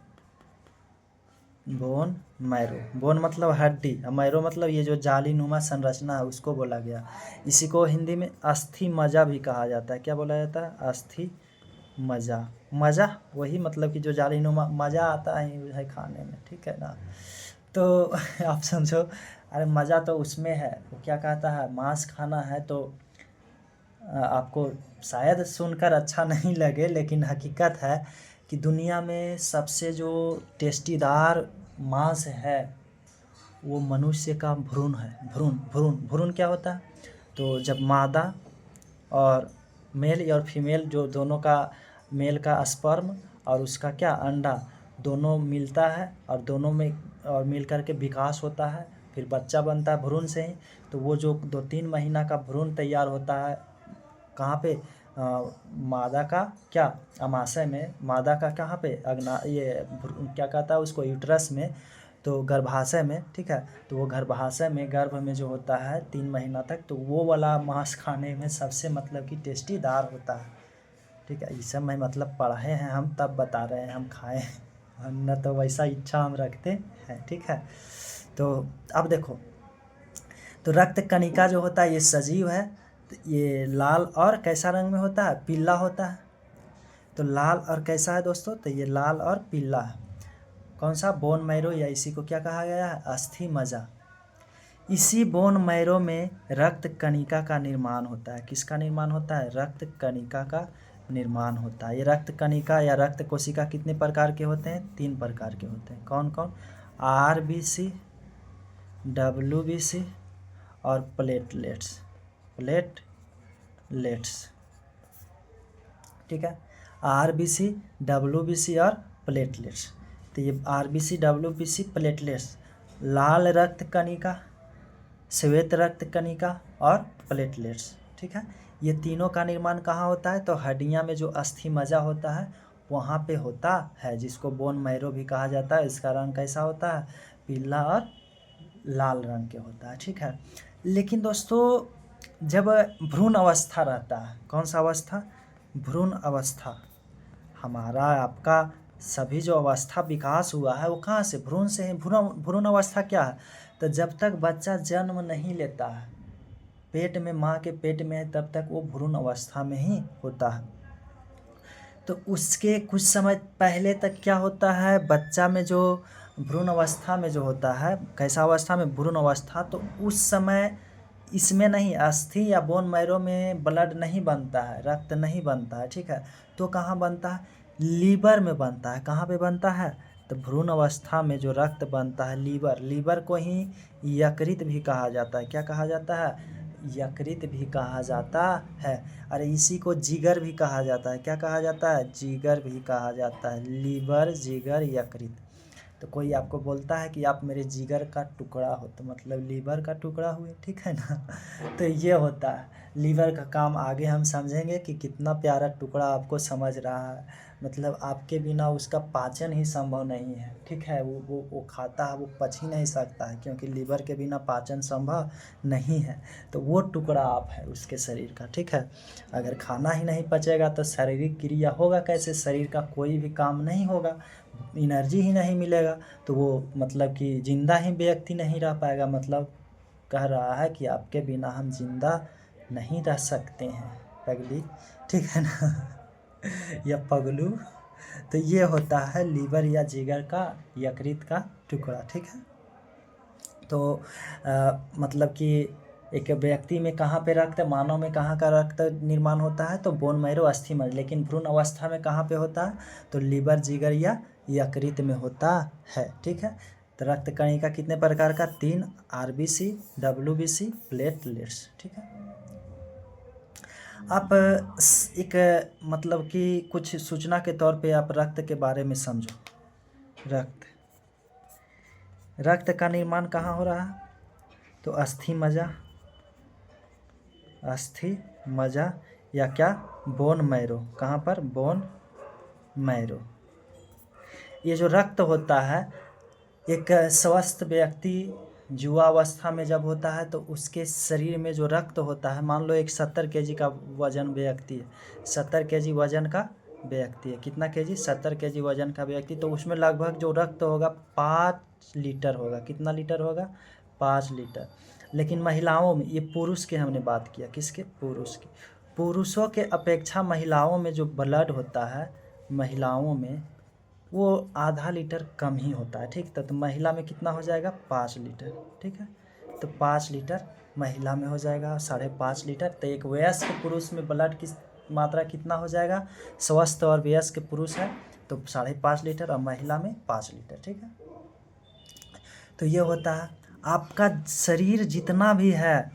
Bone marrow. बोन मतलब हड्डी, और मैरो मतलब ये जो जालीनुमा संरचना है उसको बोला गया। इसी को हिंदी में अस्थि मज्जा भी कहा जाता है। क्या बोला जाता है? अस्थि मज्जा। मज़ा वही मतलब कि जो जालीनुमा मज़ा आता है खाने में, ठीक है ना। तो आप समझो, अरे मज़ा तो उसमें है। वो क्या कहता है, मांस खाना है तो आपको शायद सुनकर अच्छा नहीं लगे, लेकिन हकीकत है कि दुनिया में सबसे जो टेस्टीदार मांस है वो मनुष्य का भ्रूण है। भ्रूण भ्रूण भ्रूण क्या होता है? तो जब मादा और मेल और फीमेल जो दोनों का, मेल का स्पर्म और उसका क्या अंडा दोनों मिलता है, और दोनों में और मिल कर के विकास होता है, फिर बच्चा बनता है भ्रूण से ही। तो वो जो 2-3 महीना का भ्रूण तैयार होता है कहाँ पे? मादा का क्या अमाशय में, मादा का कहाँ पे? क्या कहता है उसको, यूट्रस में, तो गर्भाशय में, ठीक है। तो वो गर्भाशय में, गर्भ में जो होता है 3 महीना तक, तो वो वाला मांस खाने में सबसे मतलब कि टेस्टीदार होता है, ठीक है। ये सब मैं मतलब पढ़े हैं हम, तब बता रहे हैं, हम खाए न तो वैसा इच्छा हम रखते हैं, ठीक है। तो अब देखो, तो रक्त कणिका जो होता है ये सजीव है। तो ये लाल और कैसा रंग में होता है? पीला होता है। तो लाल और कैसा है दोस्तों? तो ये लाल और पीला है। कौन सा? बोन मैरो, या इसी को क्या कहा गया है? अस्थि मज्जा। इसी बोन मैरो में रक्त कणिका का निर्माण होता है। किसका निर्माण होता है? रक्त कणिका का निर्माण होता है। ये रक्त कणिका या रक्त कोशिका कितने प्रकार के होते हैं? 3 प्रकार के होते हैं। कौन कौन? RBC, WBC और प्लेटलेट्स। प्लेटलेट्स, ठीक है। RBC, WBC और प्लेटलेट्स। तो ये RBC, WBC, प्लेटलेट्स, लाल रक्त कणिका, श्वेत रक्त कणिका और प्लेटलेट्स, ठीक है। ये तीनों का निर्माण कहाँ होता है? तो हड्डियाँ में जो अस्थि मज्जा होता है वहाँ पे होता है, जिसको बोन मैरो भी कहा जाता है। इसका रंग कैसा होता है? पीला और लाल रंग के होता है, ठीक है। लेकिन दोस्तों जब भ्रूण अवस्था रहता है, कौन सा अवस्था? भ्रूण अवस्था। हमारा आपका सभी जो अवस्था विकास हुआ है वो कहाँ से? भ्रूण से ही। भ्रूण अवस्था क्या है? तो जब तक बच्चा जन्म नहीं लेता है, पेट में, माँ के पेट में है, तब तक वो भ्रूण अवस्था में ही होता है। तो उसके कुछ समय पहले तक क्या होता है? बच्चा में जो भ्रूण अवस्था में जो होता है, कैसा अवस्था में? भ्रूण अवस्था। तो उस समय इसमें नहीं, अस्थि या बोन मैरो में ब्लड नहीं बनता है, रक्त नहीं बनता है, ठीक है। तो कहाँ बनता है? लीवर में बनता है। कहाँ पे बनता है? तो भ्रूण अवस्था में जो रक्त बनता है लीवर, लीवर को ही यकृत भी कहा जाता है। क्या कहा जाता है? यकृत भी कहा जाता है। अरे इसी को जिगर भी कहा जाता है। क्या कहा जाता है? जिगर भी कहा जाता है। लीवर, जिगर, यकृत। तो कोई आपको बोलता है कि आप मेरे जिगर का टुकड़ा हो, तो मतलब लीवर का टुकड़ा हुए, ठीक है ना। तो ये होता है लीवर का काम। आगे हम समझेंगे कि कितना प्यारा टुकड़ा आपको समझ रहा है, मतलब आपके बिना उसका पाचन ही संभव नहीं है, ठीक है। वो खाता है, वो पच ही नहीं सकता है, क्योंकि लीवर के बिना पाचन संभव नहीं है। तो वो टुकड़ा आप है उसके शरीर का, ठीक है। अगर खाना ही नहीं पचेगा तो शारीरिक क्रिया होगा कैसे? शरीर का कोई भी काम नहीं होगा, एनर्जी ही नहीं मिलेगा, तो वो मतलब कि जिंदा ही व्यक्ति नहीं रह पाएगा। मतलब कह रहा है कि आपके बिना हम जिंदा नहीं रह सकते हैं पगली, ठीक है ना। या पगलू। तो ये होता है लीवर या जिगर का, यकृत का टुकड़ा, ठीक है। तो मतलब कि एक व्यक्ति में कहाँ पे रक्त, मानव में कहाँ का रक्त निर्माण होता है? तो बोन मैरो, अस्थि मज्जा। लेकिन भ्रूण अवस्था में कहाँ पे होता है? तो लीवर, जिगर या यकृत में होता है, ठीक है। तो रक्त कणिका कितने प्रकार का? 3, RBC, WBC, प्लेटलेट्स, ठीक है। आप एक मतलब कि कुछ सूचना के तौर पे आप रक्त के बारे में समझो। रक्त, रक्त का निर्माण कहाँ हो रहा है? तो अस्थि मज्जा, अस्थि मज्जा, या क्या? Bone marrow. कहाँ पर? Bone marrow. ये जो रक्त होता है, एक स्वस्थ व्यक्ति युवा अवस्था में जब होता है तो उसके शरीर में जो रक्त होता है, मान लो एक 70 केजी का वजन व्यक्ति है, 70 केजी वजन का व्यक्ति है, कितना केजी, 70 केजी वजन का व्यक्ति, तो उसमें लगभग जो रक्त होगा 5 लीटर होगा। कितना लीटर होगा, 5 लीटर। लेकिन महिलाओं में, ये पुरुष के हमने बात किया, किसके, पुरुष की, पुरुषों के अपेक्षा महिलाओं में जो ब्लड होता है, महिलाओं में वो आधा लीटर कम ही होता है। ठीक, तो महिला में कितना हो जाएगा, 5 लीटर। ठीक है, तो 5 लीटर महिला में हो जाएगा, 5.5 लीटर। तो एक वयस्क पुरुष में ब्लड की मात्रा कितना हो जाएगा, स्वस्थ और वयस्क पुरुष है तो 5.5 लीटर, और महिला में 5 लीटर। ठीक है, तो ये होता है आपका शरीर जितना भी है,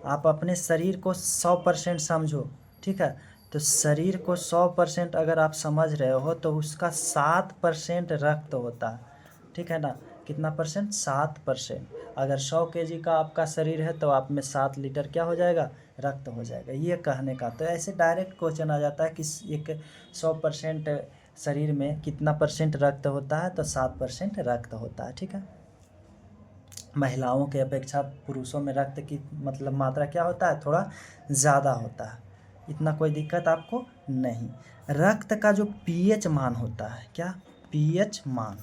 आप अपने शरीर को 100% समझो। ठीक है, तो शरीर को 100% अगर आप समझ रहे हो तो उसका 7% रक्त होता है। ठीक है ना, कितना परसेंट, 7%। अगर 100 केजी का आपका शरीर है तो आप में 7 लीटर क्या हो जाएगा, रक्त हो जाएगा। ये कहने का, तो ऐसे डायरेक्ट क्वेश्चन आ जाता है कि एक 100% शरीर में कितना परसेंट रक्त होता है, तो 7% रक्त होता है। ठीक है, महिलाओं के अपेक्षा पुरुषों में रक्त की मतलब मात्रा क्या होता है, थोड़ा ज़्यादा होता है। इतना कोई दिक्कत आपको नहीं। रक्त का जो पीएच मान होता है, क्या पीएच मान,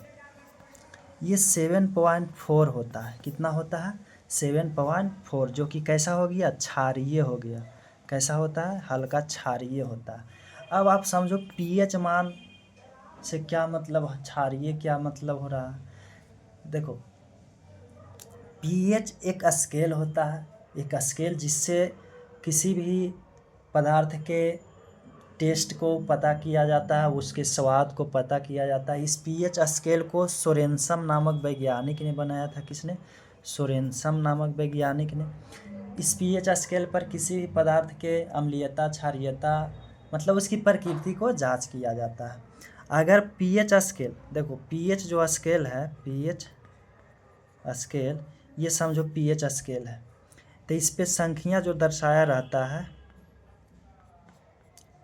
ये 7.4 होता है। कितना होता है, 7.4, जो कि कैसा हो गया, क्षारीय हो गया। कैसा होता है, हल्का क्षारीय होता है। अब आप समझो पीएच मान से क्या मतलब, क्षारीय क्या मतलब हो रहा है। देखो, पीएच एक स्केल होता है, एक स्केल जिससे किसी भी पदार्थ के टेस्ट को पता किया जाता है, उसके स्वाद को पता किया जाता है। इस पीएच स्केल को सोरेनसम नामक वैज्ञानिक ने बनाया था। किसने, सोरेनसम नामक वैज्ञानिक ने। इस पीएच स्केल पर किसी भी पदार्थ के अम्लीयता, क्षारीयता, मतलब उसकी प्रकृति को जांच किया जाता है। अगर पीएच स्केल, देखो पीएच जो स्केल है, पीएच स्केल, ये समझो पीएच स्केल है, तो इस पे संख्या जो दर्शाया रहता है,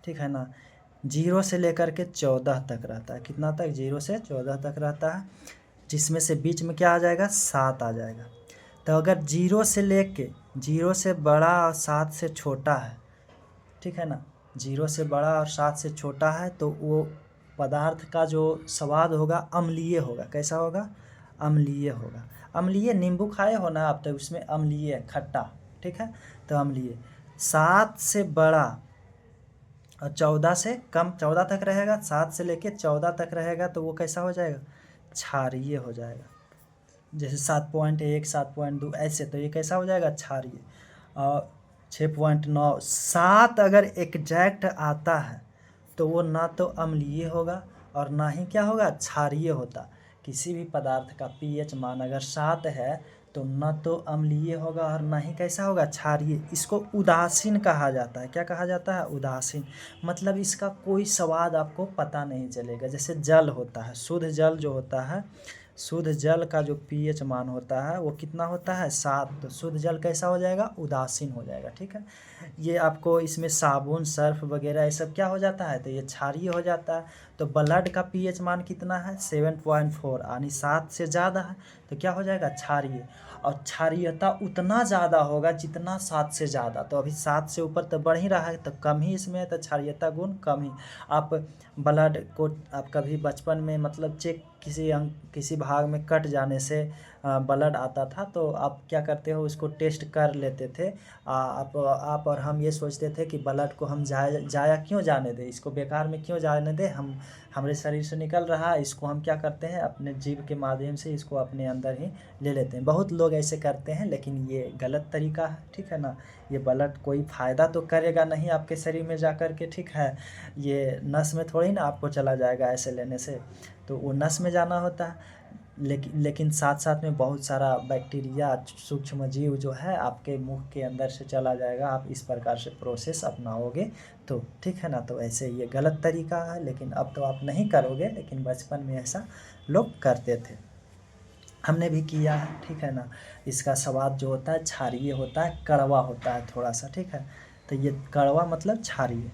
ठीक है ना, 0 से लेकर के 14 तक रहता है। कितना तक, 0 से 14 तक रहता है, जिसमें से बीच में क्या आ जाएगा, 7 आ जाएगा। तो अगर 0 से लेके, 0 से बड़ा और 7 से छोटा है, ठीक है ना, 0 से बड़ा और 7 से छोटा है, तो वो पदार्थ का जो स्वाद होगा अम्लीय होगा। कैसा होगा, अम्लीय होगा। अम्लीय, नींबू खाए हो ना आप, तो उसमें अम्लीय, खट्टा। ठीक है, तो अम्लीय। 7 से बड़ा और 14 से कम, 14 तक रहेगा, 7 से लेके 14 तक रहेगा, तो वो कैसा हो जाएगा, क्षारीय हो जाएगा। जैसे 7.1, 7.2 ऐसे, तो ये कैसा हो जाएगा, क्षारीय। और 6.9, 7 अगर एग्जैक्ट आता है तो वो ना तो अम्लीय होगा और ना ही क्या होगा, क्षारीय होता। किसी भी पदार्थ का पीएच मान अगर 7 है तो न तो अम्लीय होगा और ना ही कैसा होगा, क्षारीय। इसको उदासीन कहा जाता है। क्या कहा जाता है, उदासीन। मतलब इसका कोई स्वाद आपको पता नहीं चलेगा। जैसे जल होता है, शुद्ध जल जो होता है, शुद्ध जल का जो पीएच मान होता है वो कितना होता है, 7। तो शुद्ध जल कैसा हो जाएगा, उदासीन हो जाएगा। ठीक है, ये आपको इसमें साबुन, सर्फ वगैरह ये सब क्या हो जाता है, तो ये क्षारीय हो जाता है। तो ब्लड का पीएच मान कितना है, 7.4, यानी 7 से ज़्यादा है, तो क्या हो जाएगा, क्षारीय। और क्षारीयता उतना ज़्यादा होगा जितना 7 से ज़्यादा। तो अभी 7 से ऊपर तो बढ़ ही रहा है, तो कम ही इसमें है, तो क्षारीयता गुण कम ही। आप ब्लड को आप कभी बचपन में मतलब चेक, किसी भाग में कट जाने से ब्लड आता था, तो आप क्या करते हो, उसको टेस्ट कर लेते थे। आप और हम ये सोचते थे कि ब्लड को हम जाया क्यों जाने दें, इसको बेकार में क्यों जाने दें, हमारे शरीर से निकल रहा है, इसको हम क्या करते हैं, अपने जीभ के माध्यम से इसको अपने अंदर ही ले लेते हैं। बहुत लोग ऐसे करते हैं, लेकिन ये गलत तरीका है। ठीक है ना, ये ब्लड कोई फ़ायदा तो करेगा नहीं आपके शरीर में जा कर के। ठीक है, ये नस में थोड़ी ना आपको चला जाएगा ऐसे लेने से, तो वो नस में जाना होता है। लेकिन साथ साथ में बहुत सारा बैक्टीरिया, सूक्ष्म जीव जो है आपके मुंह के अंदर से चला जाएगा, आप इस प्रकार से प्रोसेस अपनाओगे तो। ठीक है ना, तो ऐसे ये गलत तरीका है, लेकिन अब तो आप नहीं करोगे, लेकिन बचपन में ऐसा लोग करते थे, हमने भी किया है। ठीक है ना, इसका स्वाद जो होता है क्षारीय होता है, कड़वा होता है थोड़ा सा। ठीक है, तो ये कड़वा मतलब क्षारीय।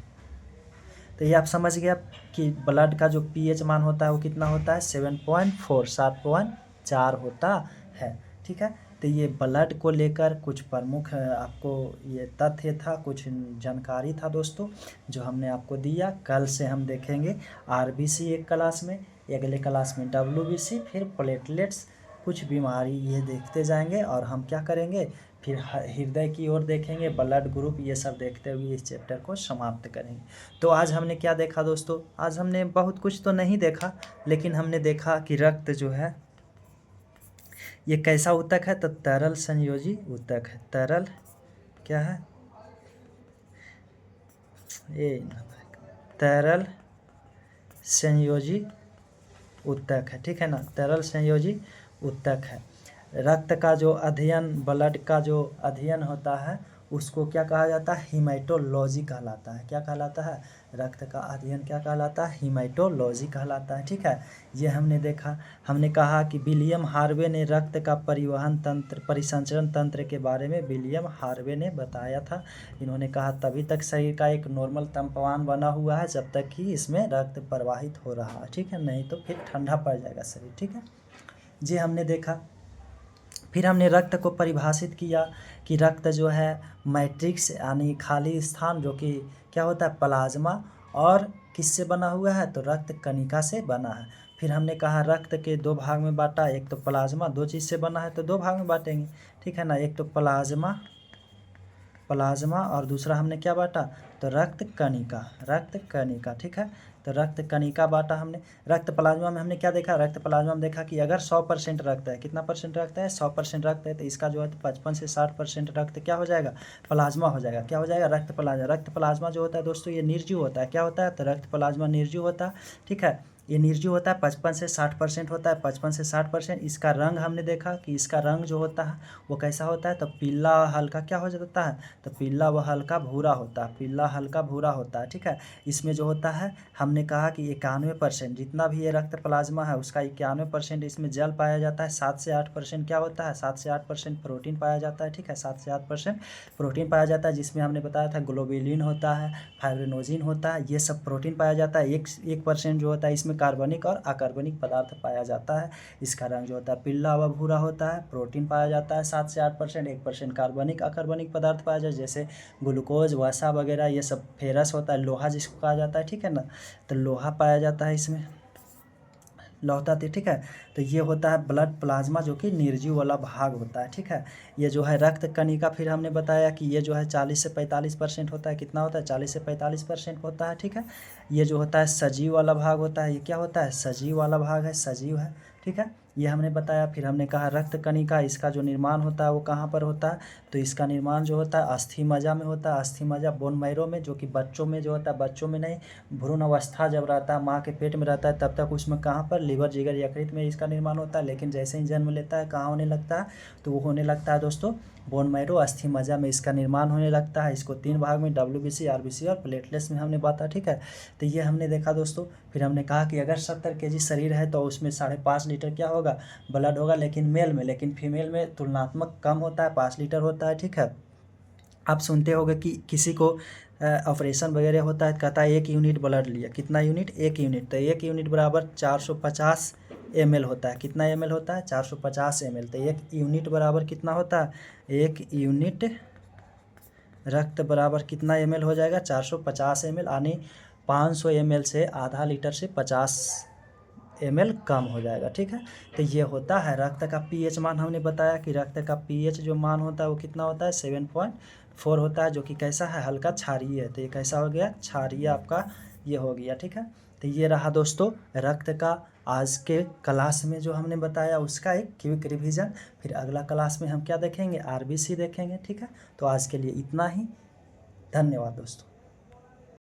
तो ये आप समझ गए कि ब्लड का जो पीएच मान होता है वो कितना होता है, 7.4, 7.4 होता है। ठीक है, तो ये ब्लड को लेकर कुछ प्रमुख आपको ये तथ्य था, कुछ जानकारी था दोस्तों जो हमने आपको दिया। कल से हम देखेंगे आरबीसी एक क्लास में, अगले क्लास में डब्ल्यूबीसी, फिर प्लेटलेट्स, कुछ बीमारी ये देखते जाएंगे और हम क्या करेंगे फिर हृदय की ओर देखेंगे, ब्लड ग्रुप, ये सब देखते हुए इस चैप्टर को समाप्त करेंगे। तो आज हमने क्या देखा दोस्तों, आज हमने बहुत कुछ तो नहीं देखा, लेकिन हमने देखा कि रक्त जो है ये कैसा ऊतक है, तो तरल संयोजी ऊतक है। तरल क्या है, ये तरल संयोजी ऊतक है, ठीक है ना, तरल संयोजी ऊतक है। रक्त का जो अध्ययन, ब्लड का जो अध्ययन होता है उसको क्या कहा जाता है, हीमेटोलॉजी कहलाता है। क्या कहलाता है, रक्त का अध्ययन क्या कहलाता है, हीमेटोलॉजी कहलाता है, ठीक है। ये हमने देखा। हमने कहा कि विलियम हार्वे ने रक्त का परिवहन तंत्र, परिसंचरण तंत्र के बारे में विलियम हार्वे ने बताया था। इन्होंने कहा तभी तक शरीर का एक नॉर्मल तापमान बना हुआ है जब तक कि इसमें रक्त प्रवाहित हो रहा है, ठीक है, नहीं तो फिर ठंडा पड़ जाएगा शरीर, ठीक है। ये हमने देखा। फिर हमने रक्त को परिभाषित किया कि रक्त जो है मैट्रिक्स यानी खाली स्थान, जो कि क्या होता है प्लाज्मा, और किससे बना हुआ है, तो रक्त कणिका से बना है। फिर हमने कहा रक्त के दो भाग में बांटा, एक तो प्लाज्मा, दो चीज़ से बना है तो दो भाग में बांटेंगे, ठीक है ना, एक तो प्लाज्मा और दूसरा हमने क्या बांटा, तो रक्त कणिका, ठीक है। तो रक्त कणिका बांटा हमने। रक्त प्लाज्मा में हमने क्या देखा, रक्त प्लाज्मा में देखा कि अगर 100% रक्त है, कितना परसेंट रक्त है, 100% रक्त है, तो इसका जो है 55 से 60% रक्त क्या हो जाएगा, प्लाज्मा हो जाएगा। क्या हो जाएगा, रक्त प्लाज्मा जो होता है दोस्तों ये निर्जीव होता है। क्या होता है, तो रक्त प्लाज्मा निर्जीव होता है, ठीक है। ये निर्जीव होता है, 55 से 60% होता है, 55 से 60%। इसका रंग हमने देखा कि इसका रंग जो होता है वो कैसा होता है, तो पीला हल्का क्या हो जाता है, तो पीला व हल्का भूरा होता है, पीला हल्का भूरा होता है, ठीक है। इसमें जो होता है हमने कहा कि 91% जितना भी ये रक्त प्लाज्मा है उसका 91% इसमें जल पाया जाता है, 7 से 8% क्या होता है, 7 से 8% प्रोटीन पाया जाता है, ठीक है, 7 से 8% प्रोटीन पाया जाता है, जिसमें हमने बताया था ग्लोबुलिन होता है, फाइब्रिनोजिन होता है, ये सब प्रोटीन पाया जाता है। 1% जो होता है इसमें कार्बनिक और अकार्बनिक पदार्थ पाया जाता है। इसका रंग जो होता है पीला व भूरा होता है। प्रोटीन पाया जाता है 7 से 8%, 1% कार्बनिक अकार्बनिक पदार्थ पाया जाए जैसे ग्लूकोज, वसा वगैरह, ये सब फेरस होता है, लोहा जिसको कहा जाता है, ठीक है ना, तो लोहा पाया जाता है इसमें, लौहता थी, ठीक है। तो ये होता है ब्लड प्लाज्मा जो कि निर्जीव वाला भाग होता है, ठीक है। ये जो है रक्त कणिका, फिर हमने बताया कि ये जो है 40 से 45% होता है। कितना होता है, 40 से 45% होता है, ठीक है। ये जो होता है सजीव वाला भाग होता है। ये क्या होता है, सजीव वाला भाग है, सजीव है, ठीक है, ये हमने बताया। फिर हमने कहा रक्त कणिका, इसका जो निर्माण होता है वो कहाँ पर होता है, तो इसका निर्माण जो होता है अस्थि मज्जा में होता है, अस्थि मज्जा बोन मैरो में, जो कि बच्चों में जो होता है, बच्चों में नहीं, भ्रूण अवस्था जब रहता है, माँ के पेट में रहता है, तब तक उसमें कहाँ पर, लिवर, जिगर, यकृत में इसका निर्माण होता है। लेकिन जैसे ही जन्म लेता है कहाँ होने लगता है, तो वो होने लगता है दोस्तों बोन मैरो, अस्थि मज्जा में इसका निर्माण होने लगता है। इसको 3 भाग में डब्ल्यूबीसी, आरबीसी और प्लेटलेट्स में हमने बांटा, ठीक है। तो ये हमने देखा दोस्तों। फिर हमने कहा कि अगर 70 kg शरीर है तो उसमें 5.5 लीटर क्या होगा, ब्लड होगा, लेकिन मेल में, लेकिन फीमेल में तुलनात्मक कम होता है, 5 लीटर होता है, ठीक है। आप सुनते होंगे कि किसी को ऑपरेशन वगैरह होता है, कहता है 1 यूनिट ब्लड लिया, कितना यूनिट, 1 यूनिट, तो 1 यूनिट बराबर 450 ml होता है। कितना ml होता है, 450 ml, तो 1 यूनिट बराबर कितना होता है, 1 यूनिट रक्त बराबर कितना ml हो जाएगा, 450 ml, यानी 500 ml से आधा लीटर से 50 ml कम हो जाएगा, ठीक है। तो ये होता है रक्त का pH मान। हमने बताया कि रक्त का pH जो मान होता है वो कितना होता है, 7.4 होता है, जो कि कैसा है, हल्का क्षारीय है। तो ये कैसा हो गया, क्षारीय आपका ये हो गया, ठीक है। तो ये रहा दोस्तों रक्त का आज के क्लास में जो हमने बताया उसका एक क्विक रिवीजन। फिर अगला क्लास में हम क्या देखेंगे, आरबीसी देखेंगे, ठीक है। तो आज के लिए इतना ही, धन्यवाद दोस्तों।